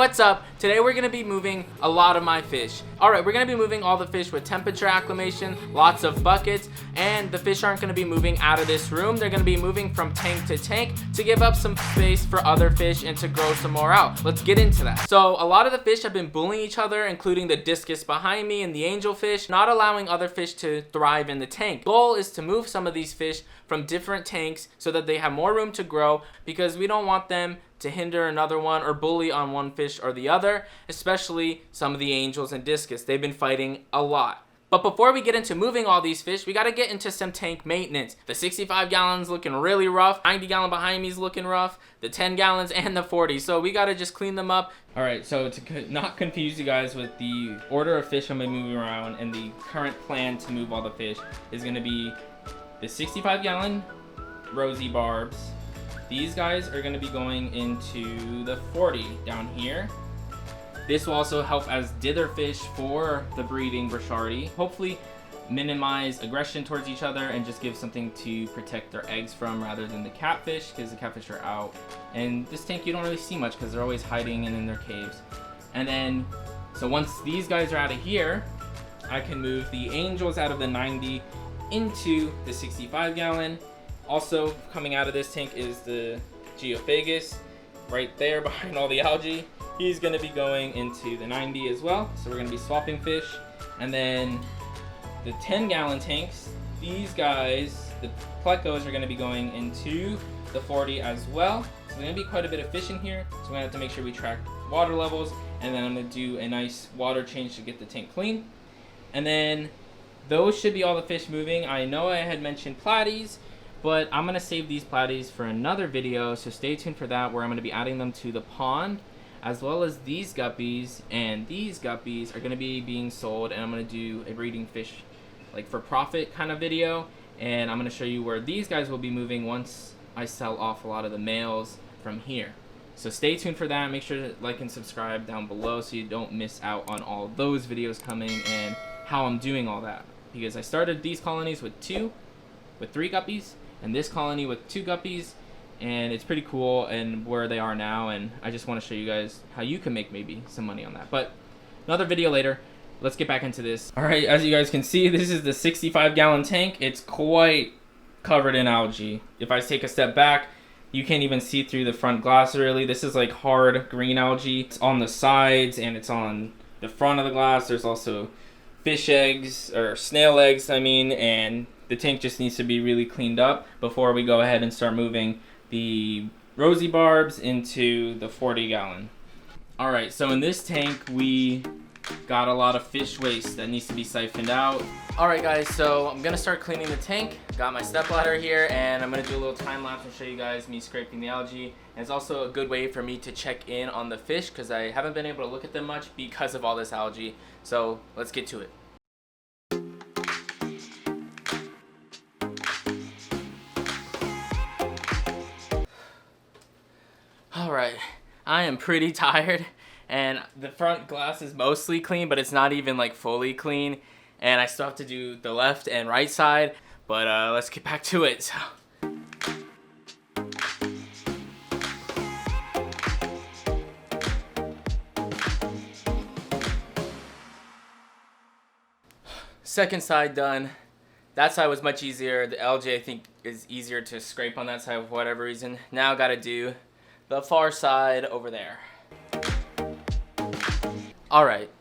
what's up? Today we're gonna be moving a lot of my fish. Alright, we're gonna be moving all the fish with temperature acclimation, lots of buckets, and the fish aren't gonna be moving out of this room. They're gonna be moving from tank to tank to give up some space for other fish and to grow some more out. Let's get into that. So a lot of the fish have been bullying each other, including the discus behind me and the angelfish, not allowing other fish to thrive in the tank. Goal is to move some of these fish from different tanks so that they have more room to grow, because we don't want them to hinder another one or bully on one fish or the other, especially some of the angels and discus. They've been fighting a lot. But before we get into moving all these fish, we got to get into some tank maintenance. The 65 gallons looking really rough. 90 gallon behind me is looking rough. The 10 gallons and the 40. So we got to just clean them up. All right, so to not confuse you guys with the order of fish I'm going to be moving around, and the current plan to move all the fish is going to be the 65 gallon Rosey Barbs. These guys are going to be going into the 40 down here. This will also help as dither fish for the breeding Brochardi. Hopefully minimize aggression towards each other and just give something to protect their eggs from, rather than the catfish, because the catfish are out. And this tank you don't really see much because they're always hiding in their caves. And then, so once these guys are out of here, I can move the angels out of the 90 into the 65 gallon. Also coming out of this tank is the geophagus right there behind all the algae. He's going to be going into the 90 as well. So we're going to be swapping fish. And then the 10 gallon tanks, these guys, the plecos, are going to be going into the 40 as well. So there's going to be quite a bit of fish in here. So we're going to have to make sure we track water levels. And then I'm going to do a nice water change to get the tank clean. And then those should be all the fish moving. I know I had mentioned platies, but I'm going to save these platies for another video, so stay tuned for that, where I'm going to be adding them to the pond, as well as these guppies. And these guppies are going to be being sold, and I'm going to do a breeding fish, like for profit kind of video. And I'm going to show you where these guys will be moving once I sell off a lot of the males from here. So stay tuned for that. Make sure to like and subscribe down below so you don't miss out on all those videos coming and how I'm doing all that. Because I started these colonies with 3 guppies, and this colony with 2 guppies, and it's pretty cool and where they are now, and I just want to show you guys how you can make maybe some money on that. But another video later. Let's get back into this. All right, as you guys can see, this is the 65 gallon tank. It's quite covered in algae. If I take a step back, you can't even see through the front glass really. This is like hard green algae. It's on the sides and it's on the front of the glass. There's also fish eggs, or snail eggs I mean, and the tank just needs to be really cleaned up before we go ahead and start moving the Rosey Barbs into the 40 gallon. Alright, so in this tank we got a lot of fish waste that needs to be siphoned out. Alright guys, so I'm gonna start cleaning the tank. Got my stepladder here, and I'm gonna do a little time lapse and show you guys me scraping the algae. And it's also a good way for me to check in on the fish, because I haven't been able to look at them much because of all this algae. So let's get to it. Alright, I am pretty tired, and the front glass is mostly clean, but it's not even like fully clean, and I still have to do the left and right side, but let's get back to it. So. Second side done. That side was much easier. The algae I think is easier to scrape on that side for whatever reason. Now gotta do the far side over there. Alright,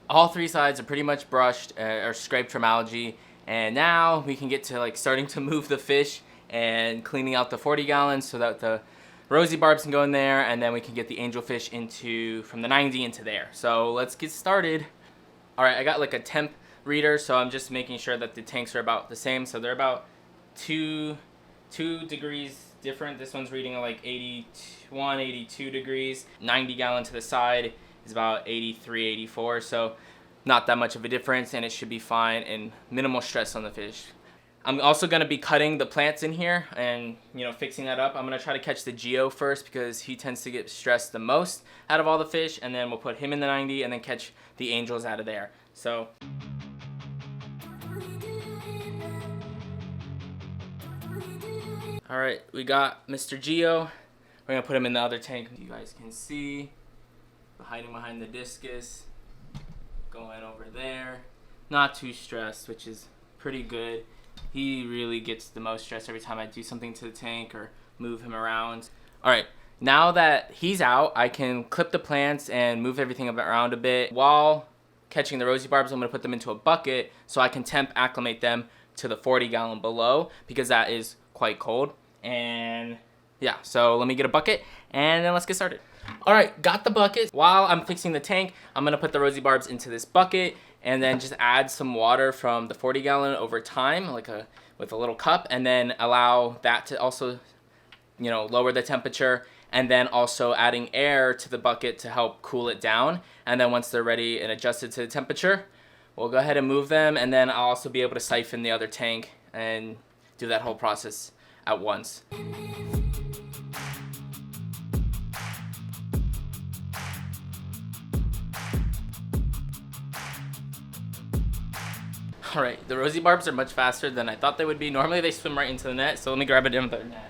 all 3 sides are pretty much brushed or scraped from algae, and now we can get to like starting to move the fish and cleaning out the 40 gallons so that the Rosey Barbs can go in there, and then we can get the angelfish into from the 90 into there. So let's get started. Alright, I got like a temp reader, so I'm just making sure that the tanks are about the same. So they're about 2 degrees different. This one's reading at like 81, 82 degrees. 90 gallon to the side is about 83, 84. So not that much of a difference, and it should be fine and minimal stress on the fish. I'm also going to be cutting the plants in here and, fixing that up. I'm going to try to catch the Geo first because he tends to get stressed the most out of all the fish, and then we'll put him in the 90 and then catch the angels out of there. So all right, we got Mr. Geo. We're gonna put him in the other tank. You guys can see hiding behind the discus, going over there. Not too stressed, which is pretty good. He really gets the most stress every time I do something to the tank or move him around. All right, now that he's out, I can clip the plants and move everything around a bit. While catching the Rosey Barbs, I'm gonna put them into a bucket so I can temp acclimate them to the 40-gallon below because that is quite cold. And yeah, so let me get a bucket and then let's get started. All right, got the bucket. While I'm fixing the tank, I'm gonna put the Rosey Barbs into this bucket and then just add some water from the 40-gallon over time, with a little cup, and then allow that to also, lower the temperature, and then also adding air to the bucket to help cool it down. And then once they're ready and adjusted to the temperature, we'll go ahead and move them, and then I'll also be able to siphon the other tank and do that whole process at once. All right, the Rosey Barbs are much faster than I thought they would be. Normally they swim right into the net, so let me grab another net.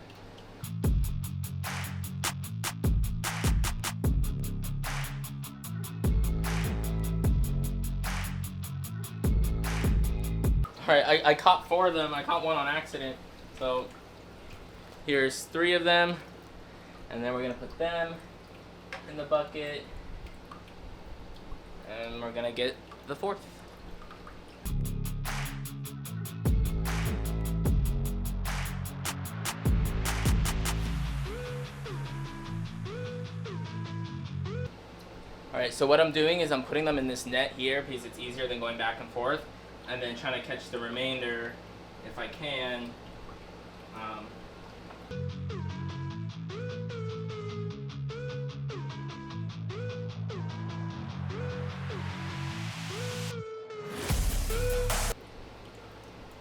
All right, I caught 4 of them. I caught one on accident. So here's 3 of them, and then we're gonna put them in the bucket, and we're gonna get the 4th. Alright, so what I'm doing is I'm putting them in this net here because it's easier than going back and forth, and then trying to catch the remainder if I can.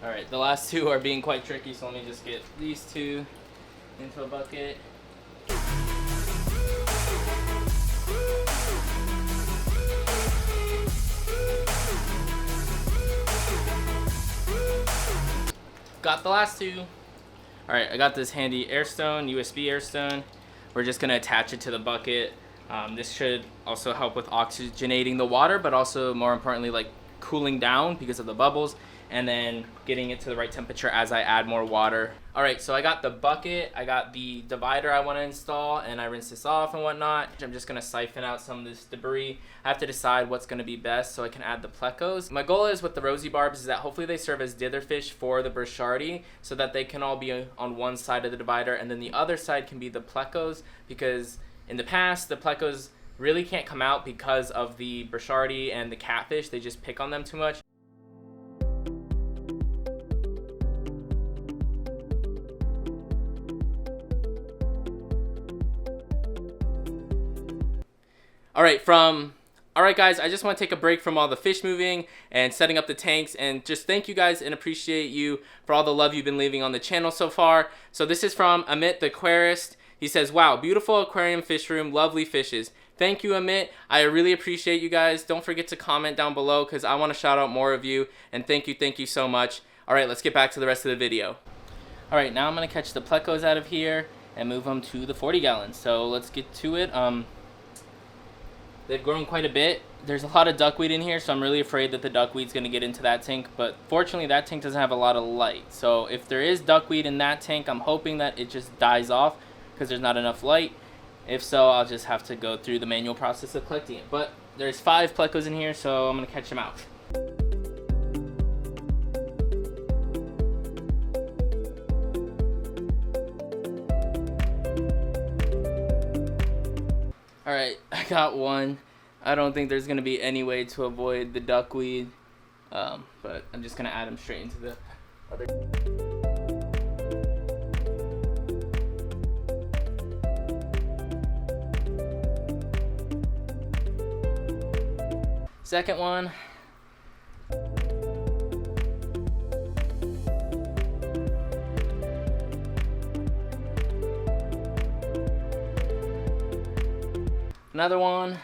Alright, the last 2 are being quite tricky, so let me just get these 2 into a bucket. Got the last 2. Alright, I got this handy airstone, USB airstone. We're just gonna attach it to the bucket. This should also help with oxygenating the water, but also more importantly, like cooling down because of the bubbles, and then getting it to the right temperature as I add more water. Alright, so I got the bucket, I got the divider I want to install, and I rinse this off and whatnot. I'm just going to siphon out some of this debris. I have to decide what's going to be best so I can add the plecos. My goal is with the Rosey Barbs is that hopefully they serve as dither fish for the burchardi so that they can all be on one side of the divider, and then the other side can be the plecos, because in the past the plecos really can't come out because of the burchardi and the catfish. They just pick on them too much. Alright guys, I just want to take a break from all the fish moving and setting up the tanks, and just thank you guys and appreciate you for all the love you've been leaving on the channel so far. So this is from Amit the aquarist. He says, wow, beautiful aquarium fish room, lovely fishes. Thank you, Amit. I really appreciate you guys. Don't forget to comment down below because I want to shout out more of you, and thank you so much. Alright, let's get back to the rest of the video. Alright, now I'm going to catch the plecos out of here and move them to the 40 gallons. So let's get to it. They've grown quite a bit. There's a lot of duckweed in here, so I'm really afraid that the duckweed's going to get into that tank. But fortunately, that tank doesn't have a lot of light. So if there is duckweed in that tank, I'm hoping that it just dies off because there's not enough light. If so, I'll just have to go through the manual process of collecting it. But there's 5 plecos in here, so I'm going to catch them out. Alright, I got one. I don't think there's going to be any way to avoid the duckweed, but I'm just going to add them straight into the other. Second one. Another one.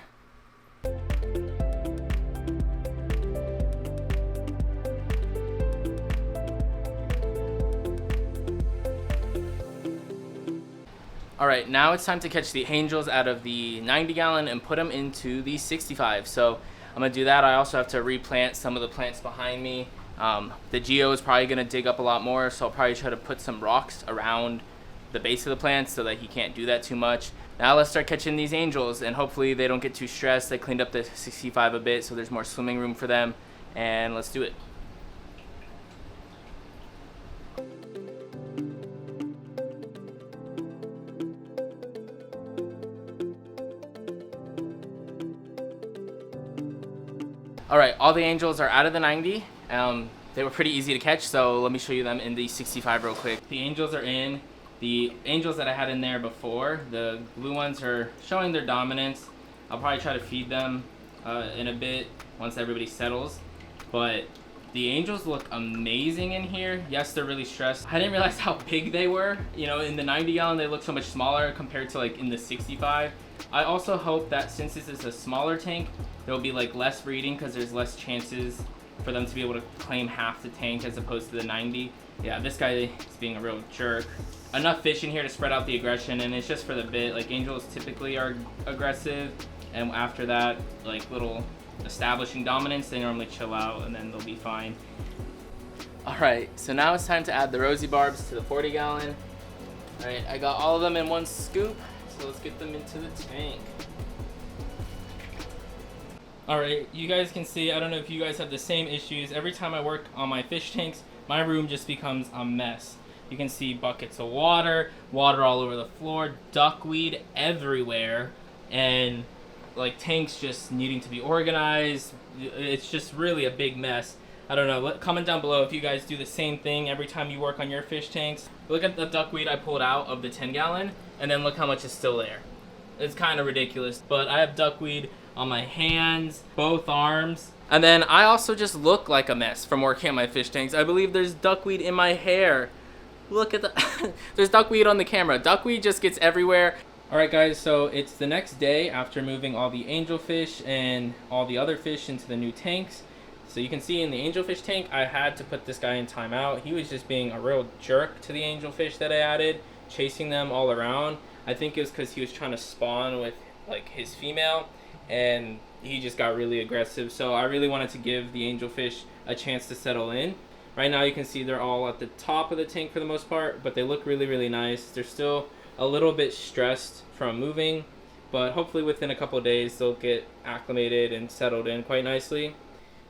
All right, now it's time to catch the angels out of the 90 gallon and put them into the 65. So I'm gonna do that. I also have to replant some of the plants behind me. The geo is probably gonna dig up a lot more, so I'll probably try to put some rocks around the base of the plants so that he can't do that too much. Now let's start catching these angels, and hopefully they don't get too stressed. They cleaned up the 65 a bit, so there's more swimming room for them, and let's do it. All right, all the angels are out of the 90. They were pretty easy to catch, so let me show you them in the 65 real quick. The angels are in. The angels that I had in there before, the blue ones, are showing their dominance. I'll probably try to feed them in a bit once everybody settles. But the angels look amazing in here. Yes, they're really stressed. I didn't realize how big they were. You know, in the 90 gallon, they look so much smaller compared to like in the 65. I also hope that since this is a smaller tank, there will be like less breeding because there's less chances for them to be able to claim half the tank as opposed to the 90. Yeah, this guy is being a real jerk. Enough fish in here to spread out the aggression, and it's just for the bit. Like, angels typically are aggressive, and after that, like little establishing dominance, they normally chill out and then they'll be fine. All right, so now it's time to add the Rosey Barbs to the 40 gallon. All right, I got all of them in one scoop, so let's get them into the tank. All right, you guys can see, I don't know if you guys have the same issues. Every time I work on my fish tanks, my room just becomes a mess. You can see buckets of water all over the floor, duckweed everywhere, and like tanks just needing to be organized. It's just really a big mess. I don't know, comment down below if you guys do the same thing every time you work on your fish tanks. Look at the duckweed I pulled out of the 10 gallon, and then look how much is still there. It's kind of ridiculous, but I have duckweed on my hands, both arms. And then I also just look like a mess from working on my fish tanks. I believe there's duckweed in my hair. Look at the, there's duckweed on the camera. Duckweed just gets everywhere. All right guys, so it's the next day after moving all the angelfish and all the other fish into the new tanks. So you can see in the angelfish tank, I had to put this guy in timeout. He was just being a real jerk to the angelfish that I added, chasing them all around. I think it was because he was trying to spawn with like his female, and he just got really aggressive. So I really wanted to give the angelfish a chance to settle in. Right now you can see they're all at the top of the tank for the most part, but they look really, really nice. They're still a little bit stressed from moving, but hopefully within a couple of days they'll get acclimated and settled in quite nicely.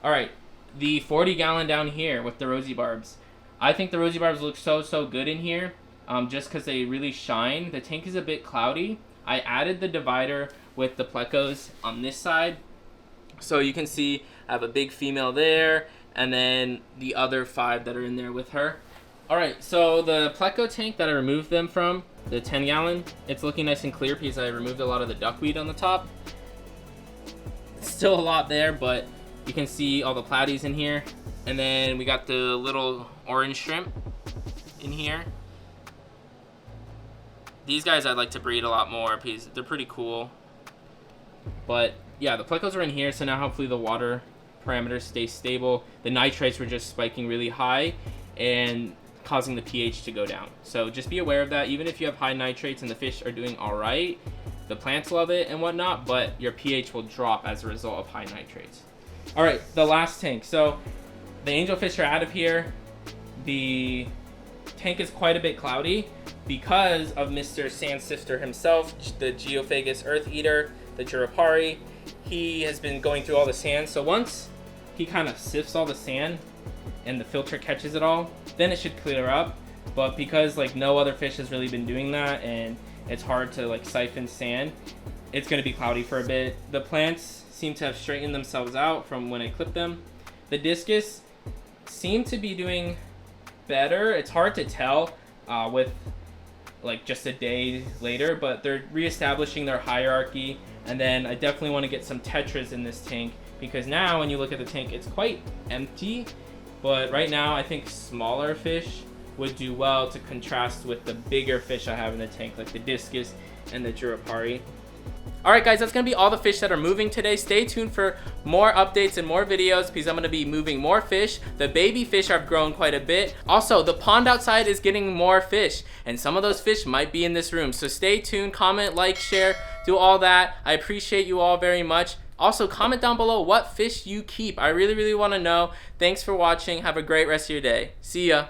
All right, the 40 gallon down here with the Rosey Barbs. I think the Rosey Barbs look so good in here, just because they really shine. The tank is a bit cloudy. I added the divider with the plecos on this side, so you can see I have a big female there, and then the other 5 that are in there with her. All right, so the pleco tank that I removed them from, the 10 gallon, it's looking nice and clear because I removed a lot of the duckweed on the top. Still a lot there, but you can see all the platies in here. And then we got the little orange shrimp in here. These guys I'd like to breed a lot more because they're pretty cool. But yeah, the plecos are in here, so now hopefully the water parameters stay stable. The nitrates were just spiking really high and causing the pH to go down. So just be aware of that. Even if you have high nitrates and the fish are doing all right, the plants love it and whatnot, but your pH will drop as a result of high nitrates. All right, the last tank. So the angelfish are out of here. The tank is quite a bit cloudy because of Mr. Sand Sifter himself, the Geophagus Earth Eater, the Jurapari. He has been going through all the sand. So once he kind of sifts all the sand and the filter catches it all, then it should clear up. But because like no other fish has really been doing that and it's hard to like siphon sand, it's going to be cloudy for a bit. The plants seem to have straightened themselves out from when I clipped them. The discus seem to be doing better. It's hard to tell with like just a day later, but they're reestablishing their hierarchy. And then I definitely want to get some tetras in this tank because now when you look at the tank, it's quite empty. But right now I think smaller fish would do well to contrast with the bigger fish I have in the tank, like the discus and the Jurapari. All right, guys, that's gonna be all the fish that are moving today. Stay tuned for more updates and more videos because I'm gonna be moving more fish. The baby fish have grown quite a bit. Also, the pond outside is getting more fish, and some of those fish might be in this room. So stay tuned, comment, like, share, do all that. I appreciate you all very much. Also, comment down below what fish you keep. I really, really wanna know. Thanks for watching. Have a great rest of your day. See ya.